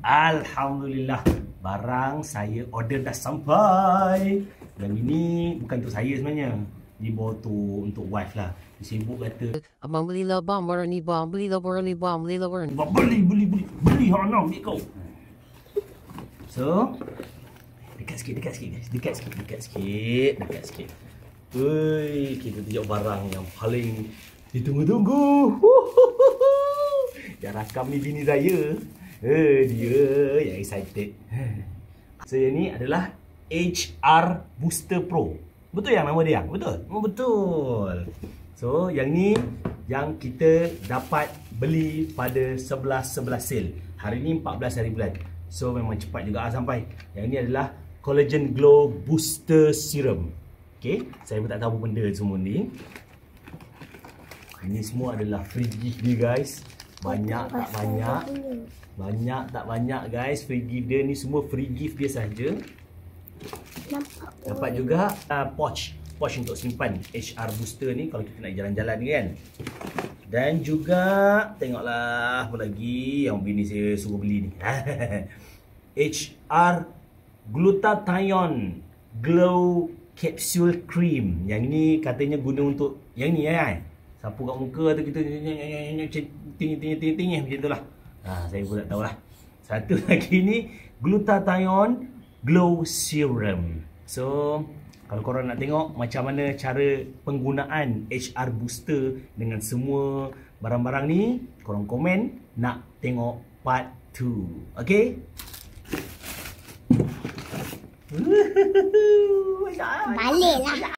Alhamdulillah, barang saya order dah sampai. Dan ini bukan untuk saya sebenarnya. Ni bawa tu untuk wife lah. Dia sibuk kata, Abang belilah bang, barang ni bang. Belilah barang ni bang. Belilah barang ni. Beli hak nak ambil kau. So, dekat sikit guys. Dekat sikit. Ui, kita tunjuk barang yang paling ditunggu-tunggu. Yang rakam ni bini saya. Dia yang excited. So, yang ni adalah HR Booster Pro. Betul yang nama dia? Betul? Oh, betul. So, yang ni yang kita dapat beli pada 11/11 sale. Hari ni 14 hari bulan. So, memang cepat juga sampai. Yang ni adalah Collagen Glow Booster Serum. Okay, saya pun tak tahu benda semua ni. Ini semua adalah free gift dia guys. Banyak tak banyak guys. Free gift dia ni semua free gift dia saja. Dapat juga pouch untuk simpan HR Booster ni kalau kita nak jalan-jalan ni kan. Dan juga tengoklah apa lagi yang bini saya suruh beli ni. HR Glutathione Glow Capsule Cream. Yang ni katanya guna untuk yang ni kan. Sapu kat muka atau kita tinggi macam tu lah. Saya pun tak tahulah. Satu lagi ni Glutathione Glow Serum. So, kalau korang nak tengok macam mana cara penggunaan HR Booster dengan semua barang-barang ni, korang komen nak tengok part 2. Okay? Balik lah.